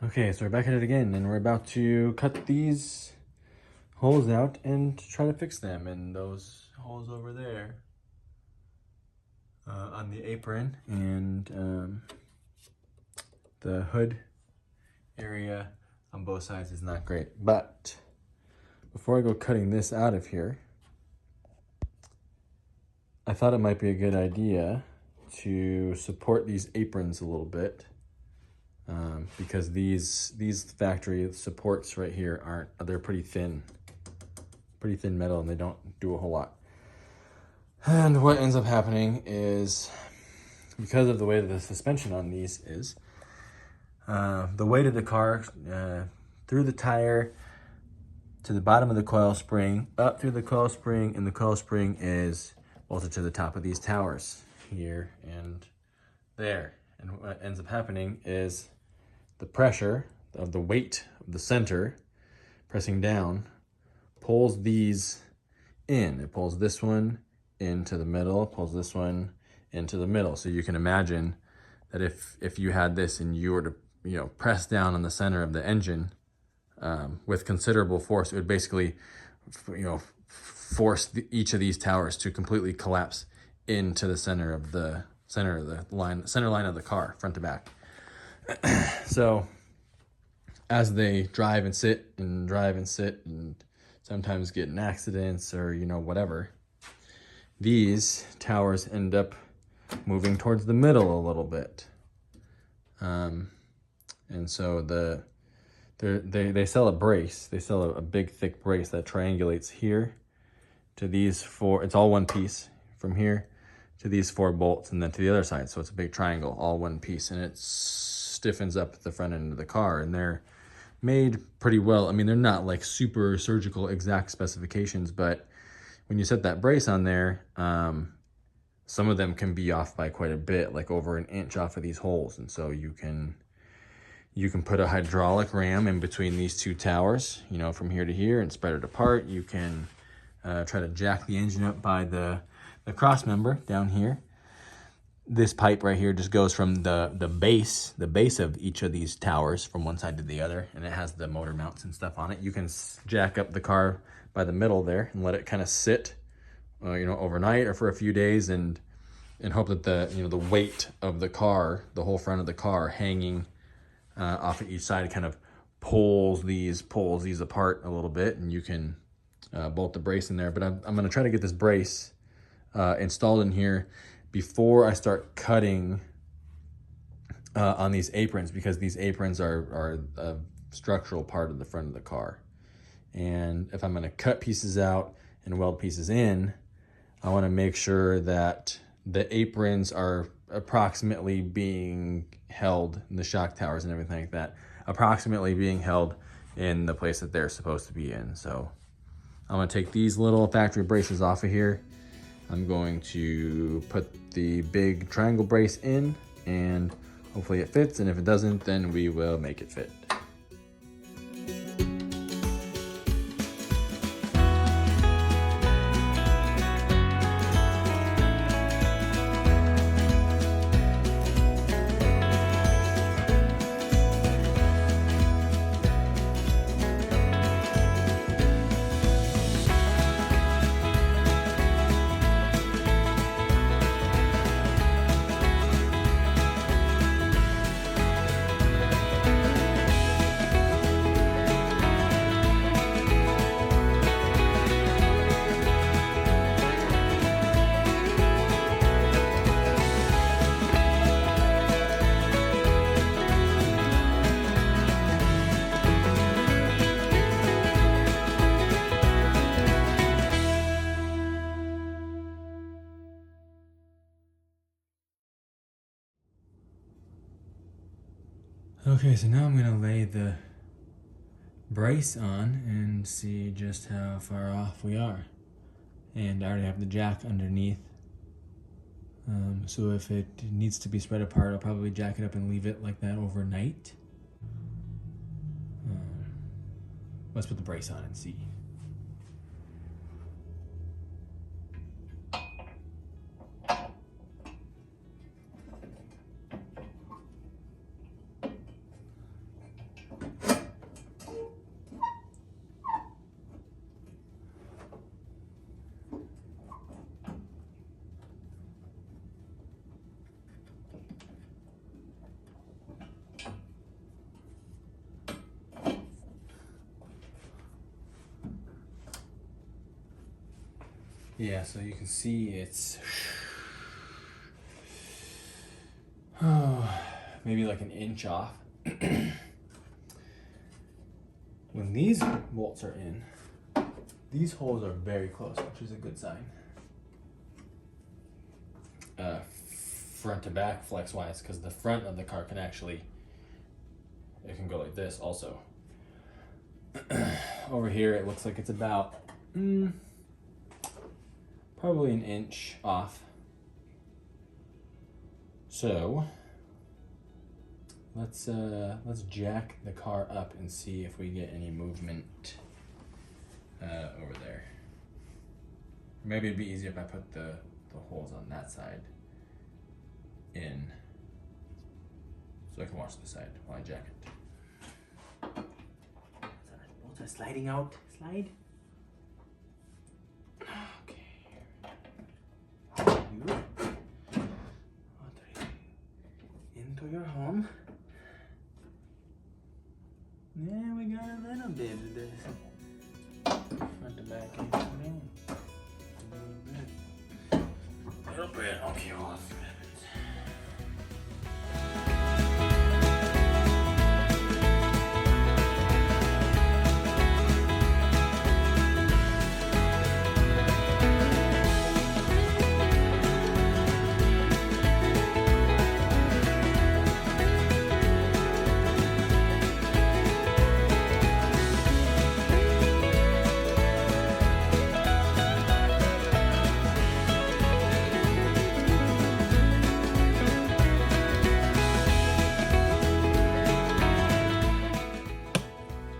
Okay, so we're back at it again, and we're about to cut these holes out and try to fix them. And those holes over there on the apron and the hood area on both sides is not great. But before I go cutting this out of here, I thought it might be a good idea to support these aprons a little bit. Because these factory supports right here they're pretty thin metal, and they don't do a whole lot. And what ends up happening is, because of the way that the suspension on these is, the weight of the car through the tire to the bottom of the coil spring, up through the coil spring, and the coil spring is bolted to the top of these towers here and there. And what ends up happening is the pressure of the weight of the center pressing down pulls these in. It pulls this one into the middle, pulls this one into the middle. So you can imagine that if you had this and you were to press down on the center of the engine with considerable force, it would basically force each of these towers to completely collapse into the center of the center line of the car, front to back. So as they drive and sit and sometimes get in accidents or whatever, these towers end up moving towards the middle a little bit. And so they sell a brace. They sell a big thick brace that triangulates here to these four. It's all one piece from here to these 4 bolts, and then to the other side. So it's a big triangle, all one piece, and it stiffens up the front end of the car. And they're made pretty well. I mean, they're not like super surgical exact specifications, but when you set that brace on there, some of them can be off by quite a bit, like over an inch off of these holes. And so you can put a hydraulic ram in between these 2 towers, from here to here, and spread it apart. You can try to jack the engine up by the cross member down here. This pipe right here just goes from the base of each of these towers from one side to the other, and it has the motor mounts and stuff on it. You can jack up the car by the middle there and let it kind of sit, overnight or for a few days, and hope that the weight of the car, the whole front of the car hanging off of each side, kind of pulls these apart a little bit, and you can bolt the brace in there. But I'm going to try to get this brace installed in here before I start cutting on these aprons, because these aprons are a structural part of the front of the car. And if I'm going to cut pieces out and weld pieces in, I want to make sure that the aprons are approximately being held in the shock towers and everything like that, approximately being held in the place that they're supposed to be in. So I'm going to take these little factory braces off of here. I'm going to put the big triangle brace in, and hopefully it fits, and if it doesn't, then we will make it fit. Okay, so now I'm going to lay the brace on and see just how far off we are. And I already have the jack underneath. So if it needs to be spread apart, I'll probably jack it up and leave it like that overnight. Let's put the brace on and see. Yeah, so you can see it's maybe like an inch off. When these bolts are in, these holes are very close, which is a good sign. Front to back flex wise, because the front of the car can actually, it can go like this also. Over here it looks like it's about probably an inch off. So let's jack the car up and see if we get any movement over there. Maybe it'd be easier if I put the holes on that side in, so I can watch the side while I jack it. Bolts are sliding out. Slide. Okay. You into your home. Yeah, we got a little bit of this. Front to back and down. A little bit. Okay, well, let's do it.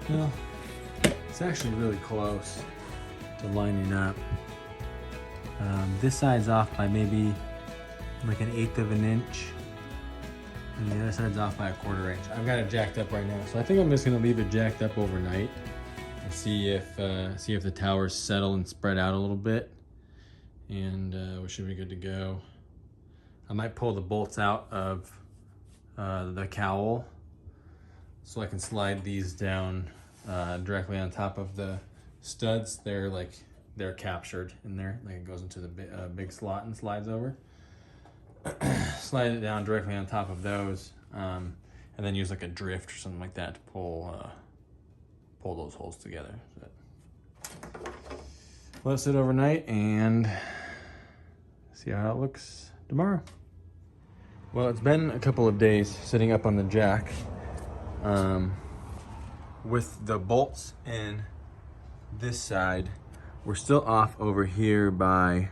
Well, it's actually really close to lining up. This side's off by maybe like 1/8 of an inch, and the other side's off by 1/4 inch. I've got it jacked up right now, so I think I'm just gonna leave it jacked up overnight and see if the towers settle and spread out a little bit, and we should be good to go. I might pull the bolts out of the cowl so I can slide these down directly on top of the studs. They're captured in there. Like it goes into the big slot and slides over. Slide it down directly on top of those, and then use like a drift or something like that to pull those holes together. Let it sit overnight and see how it looks tomorrow. Well, it's been a couple of days sitting up on the jack. With the bolts in this side, we're still off over here by,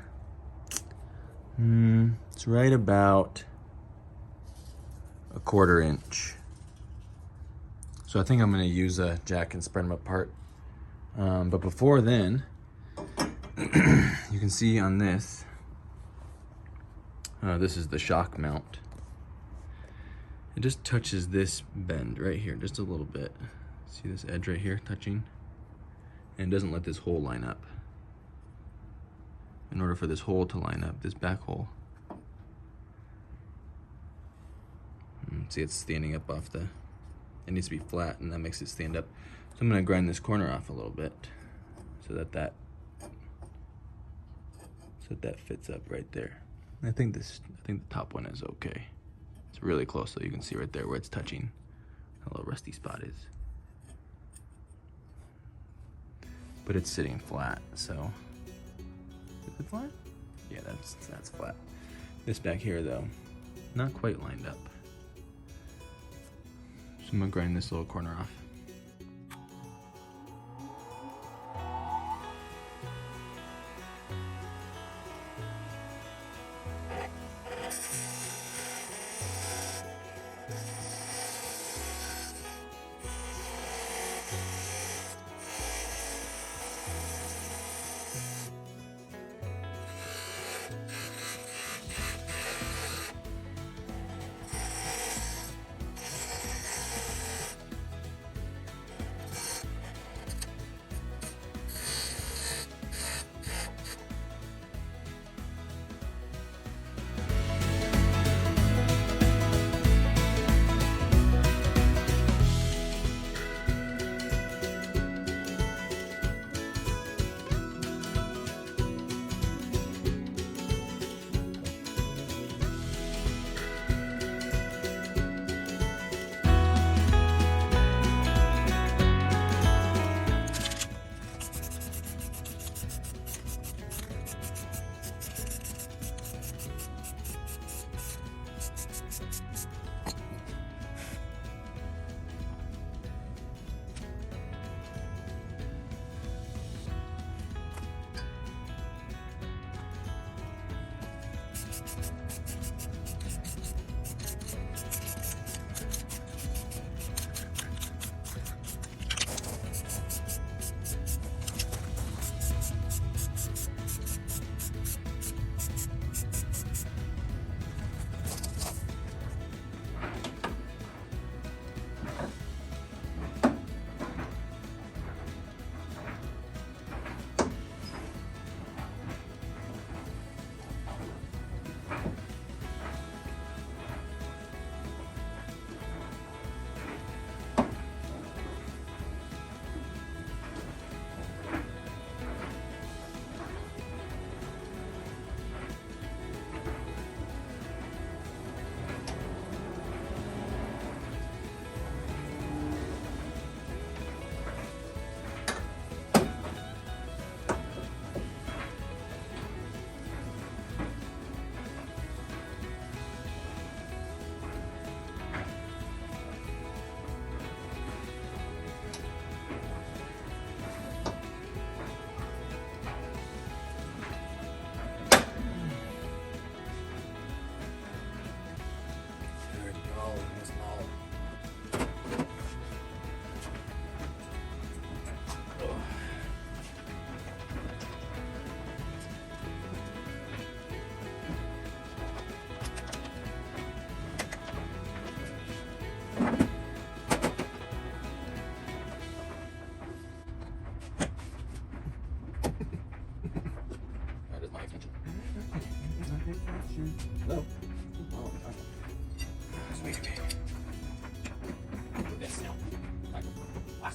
it's right about 1/4 inch. So I think I'm gonna use a jack and spread them apart. But before then, you can see on this, this is the shock mount. It just touches this bend right here, just a little bit. See this edge right here touching? And it doesn't let this hole line up. In order for this hole to line up, this back hole, see it's standing up off it needs to be flat, and that makes it stand up. So I'm gonna grind this corner off a little bit so that fits up right there. I think the top one is okay. It's really close, so you can see right there where it's touching. A little rusty spot is. But it's sitting flat, so. Is it flat? Yeah, that's flat. This back here though, not quite lined up. So I'm gonna grind this little corner off.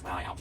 Wow.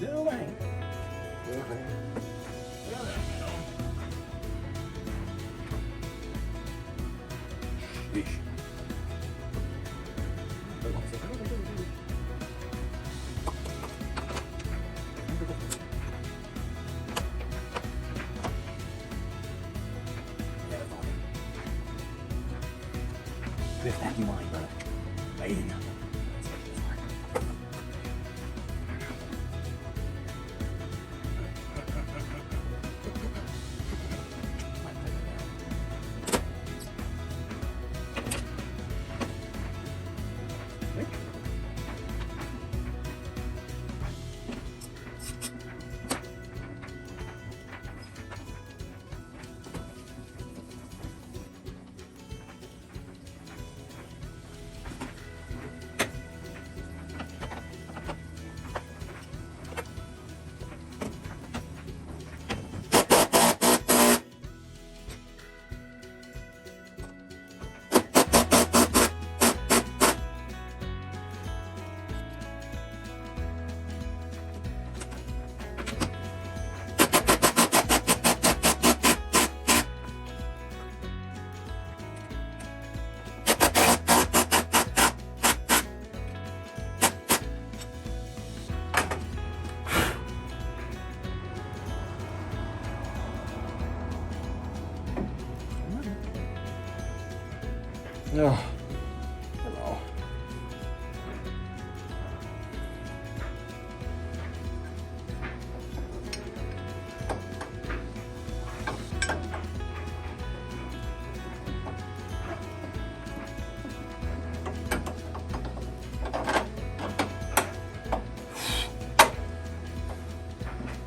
Still bang. Still bang. Yeesh. With that in mind, brother. Amazing. Oh, hello.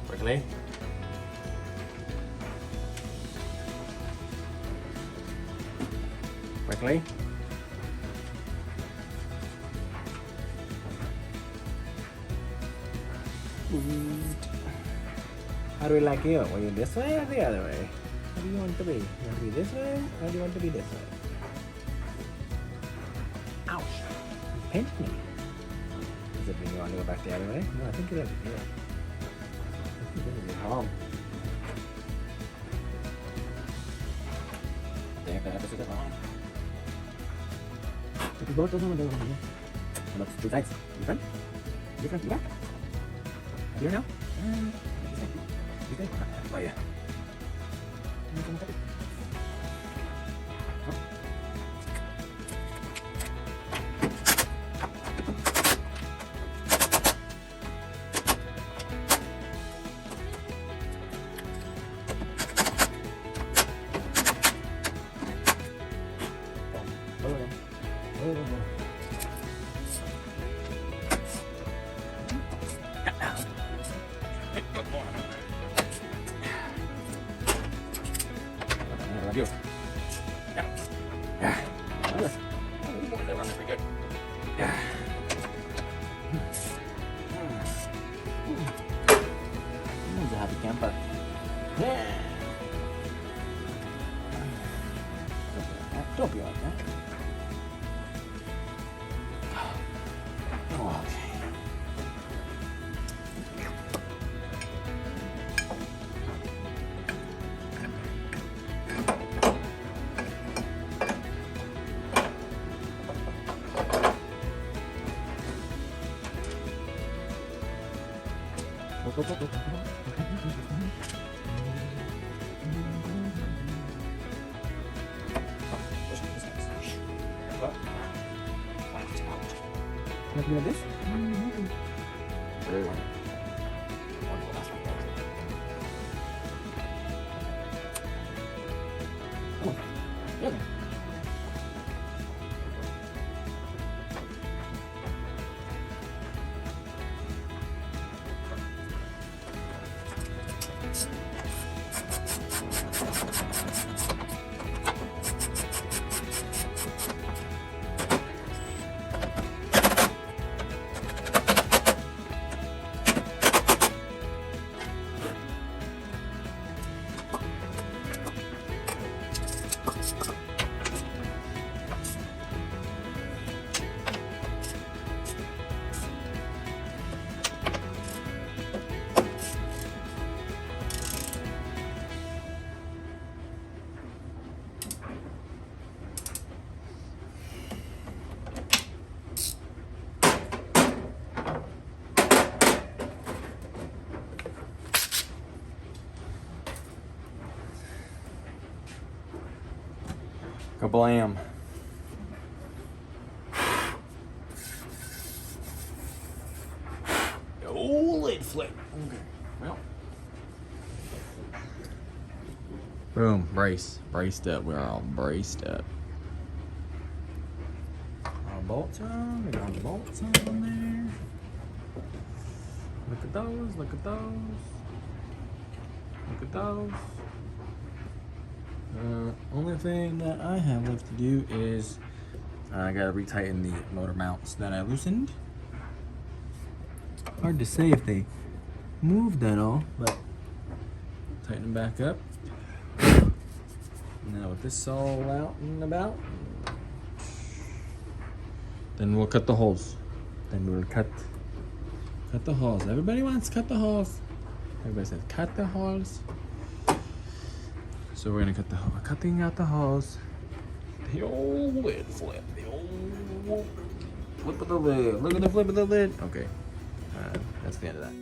Quickly. Quickly. How do we like you? Were you this way or the other way? How do you want to be? You want to be this way or do you want to be this way? Ouch! You pinched me. Does it mean you want to go back the other way? No, I think you like it here. I think this is home. There, this is it home. Both of them are doing here. How about two sides? You front? You front? You back? Here now? You good? Oh yeah. You. Yeah. Yeah. Pretty good. Yeah. He's a happy camper. Yeah. Don't be like that. Oh, okay. Nothing like this? Oh, good. Kablam. Oh, lid flip. Okay. Well. Boom. Brace. Braced up. We're all braced up. Our bolts are on. We got the bolts on there. Look at those. Look at those. Look at those. Only thing that I have left to do is I gotta retighten the motor mounts that I loosened. Hard to say if they moved at all, but tighten them back up. Now with this all out and about, then we'll cut the holes. Then we'll cut the holes. Everybody wants to cut the holes. Everybody says cut the holes. So we're gonna cutting out the holes. The old lid flip. The old flip of the lid. Look at the flip of the lid. Okay, that's the end of that.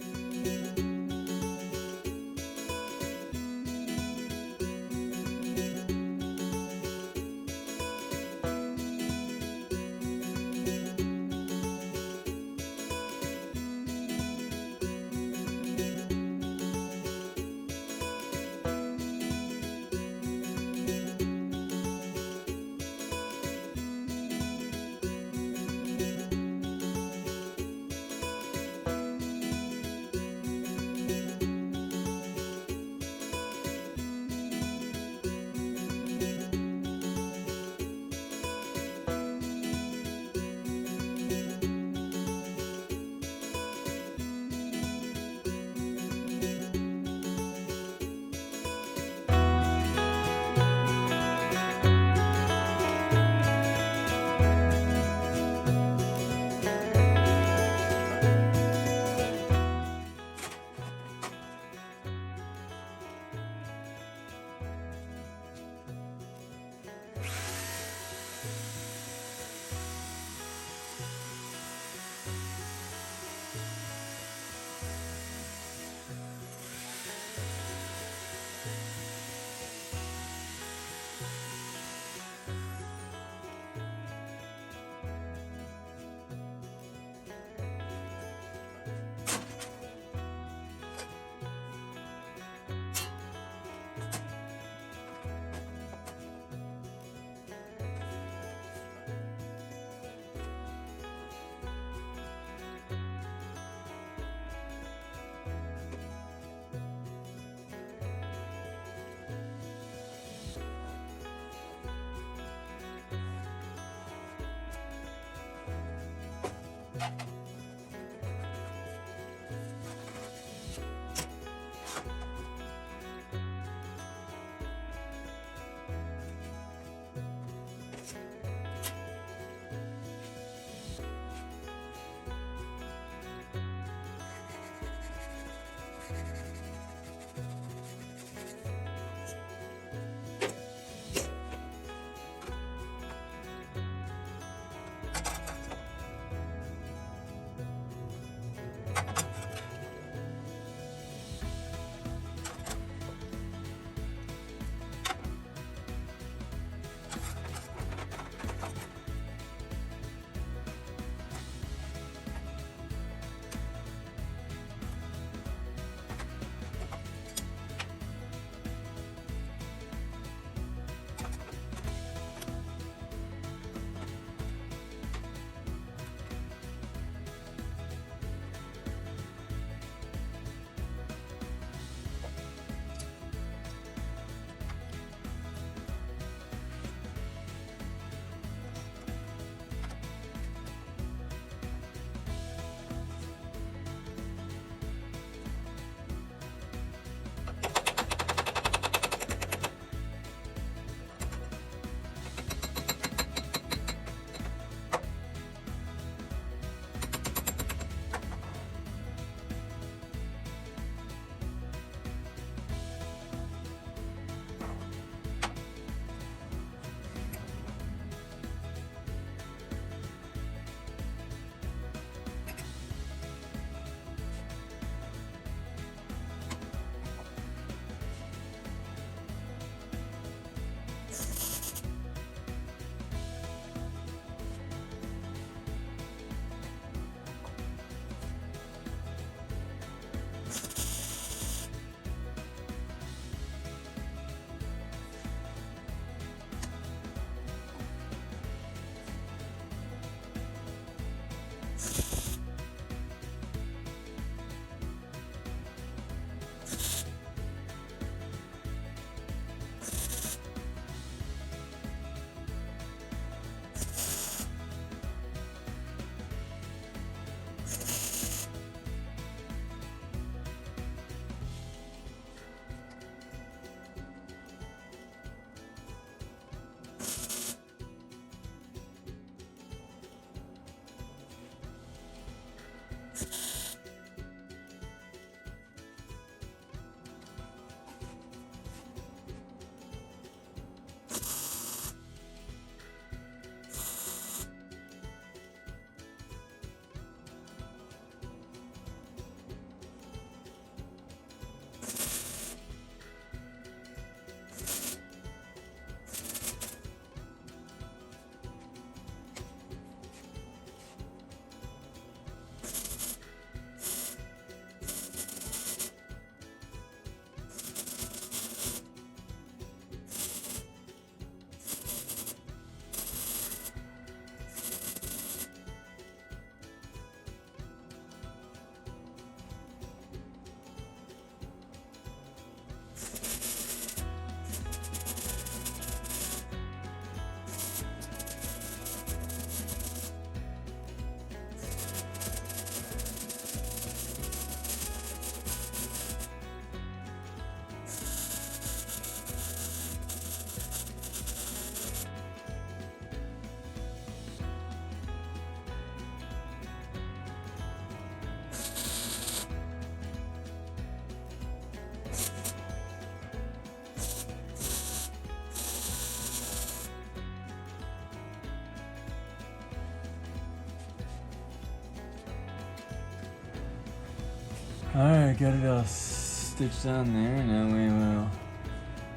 Alright, got it all stitched on there. Now we will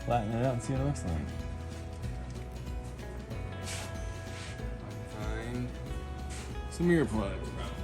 flatten it out and see what it looks like. Find some mirror plugs, probably.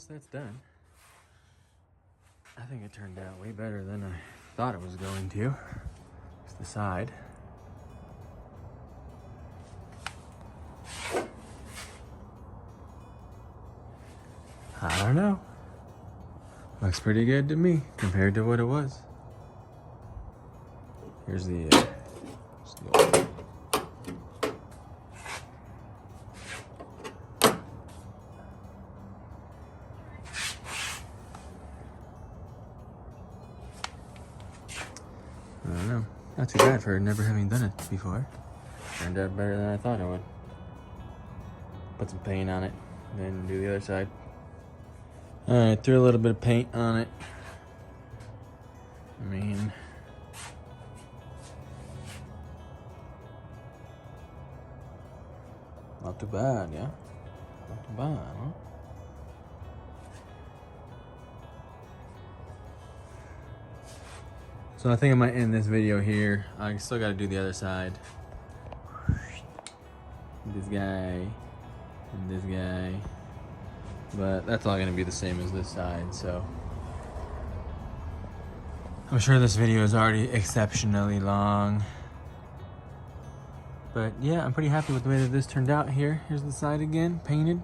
that's done. I think it turned out way better than I thought it was going to. It's the side. I don't know. Looks pretty good to me compared to what it was. Here's the old. I don't know. Not too bad for never having done it before. Turned out better than I thought it would. Put some paint on it, then do the other side. Alright, threw a little bit of paint on it. I mean, not too bad, yeah? Not too bad, huh? So I think I might end this video here. I still gotta do the other side. This guy and this guy. But that's all gonna be the same as this side, so. I'm sure this video is already exceptionally long. But yeah, I'm pretty happy with the way that this turned out here. Here's the side again, painted.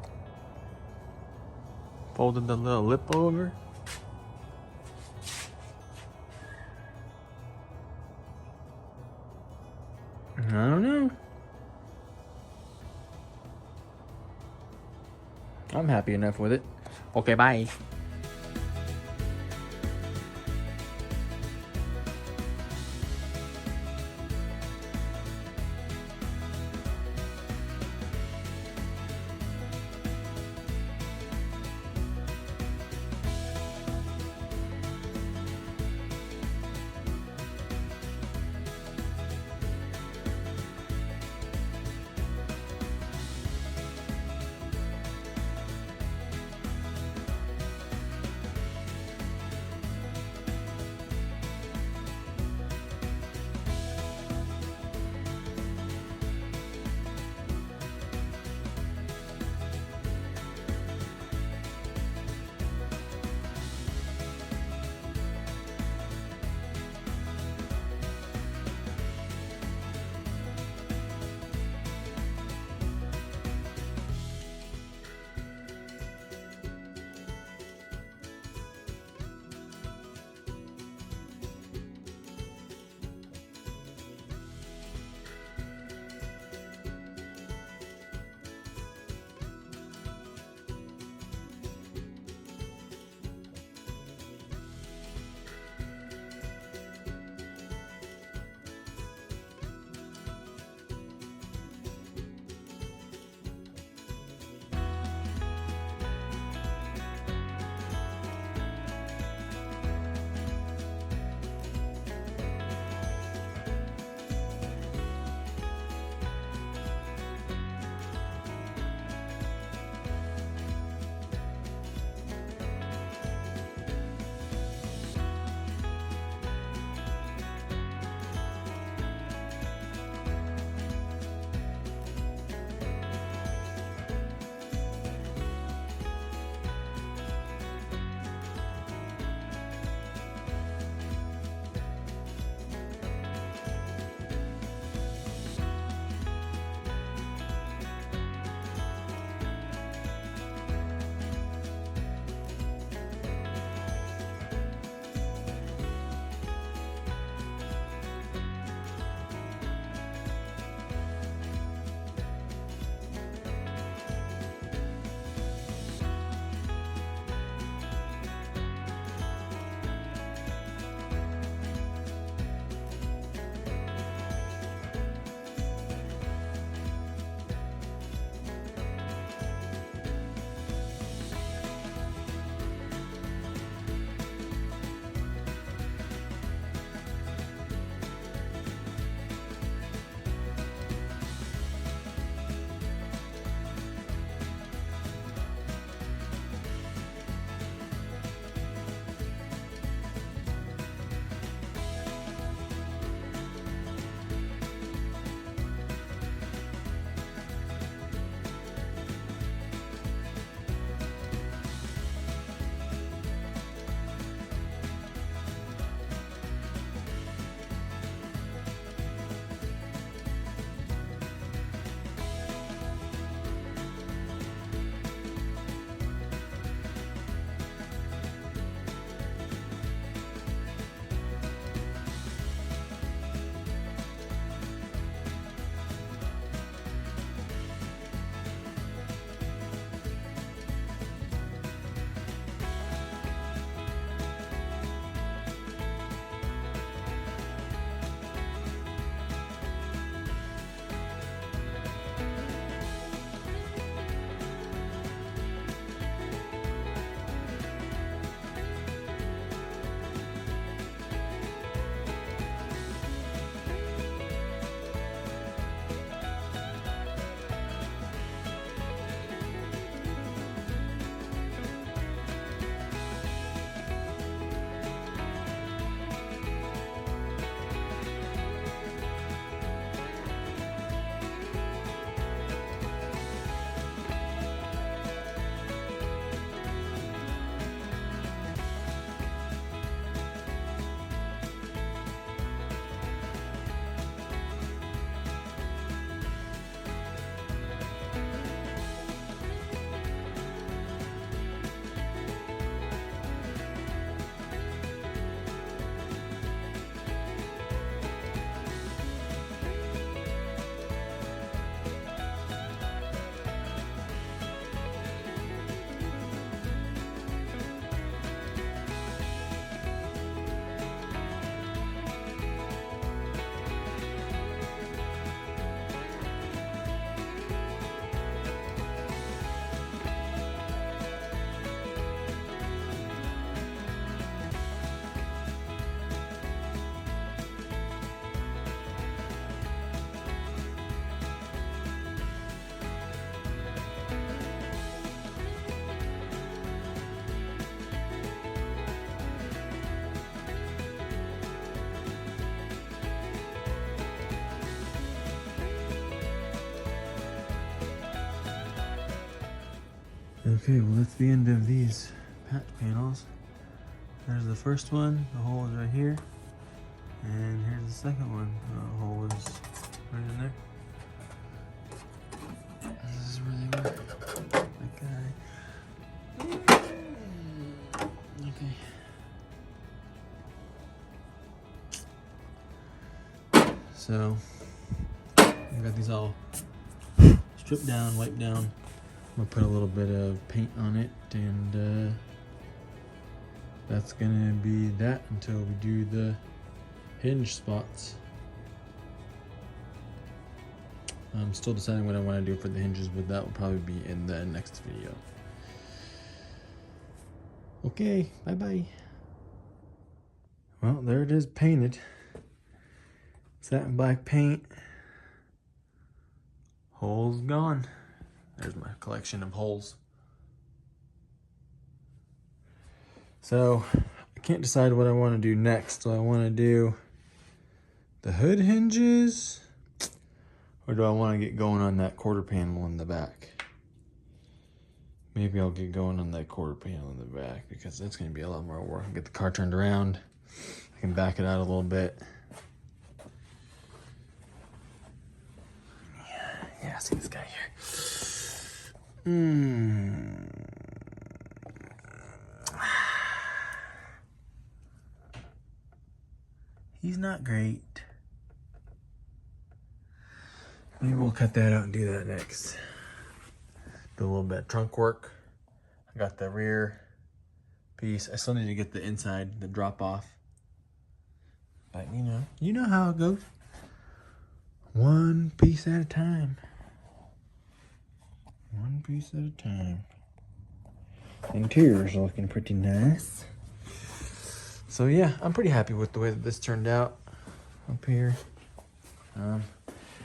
Folded the little lip over. I don't know. I'm happy enough with it. Okay, bye. Okay, well that's the end of these patch panels. There's the first one, the hole is right here. And here's the second one, the hole is right in there. This is where they were. Okay. So, I got these all stripped down, wiped down. I'm gonna put a little bit of paint on it, and that's gonna be that until we do the hinge spots. I'm still deciding what I want to do for the hinges, but that will probably be in the next video. Okay, bye-bye. Well, there it is painted. Satin black paint. Holes gone. There's my collection of holes. So, I can't decide what I want to do next. Do I want to do the hood hinges? Or do I want to get going on that quarter panel in the back? Maybe I'll get going on that quarter panel in the back because that's going to be a lot more work. I'll get the car turned around. I can back it out a little bit. Yeah, see this guy here. He's not great. Maybe we'll cut that out and do that next. Do a little bit of trunk work. I got the rear piece. I still need to get the inside, the drop off. But you know how it goes. One piece at a time. One piece at a time. Interior's looking pretty nice. So yeah, I'm pretty happy with the way that this turned out up here.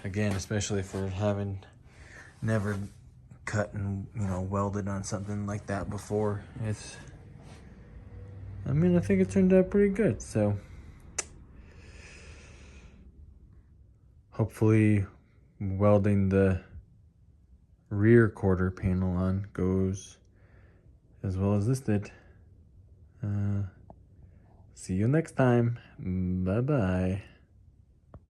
Again, especially for having never cut and welded on something like that before. I think it turned out pretty good. So hopefully welding the rear quarter panel on goes as well as this did. See you next time. Bye-bye.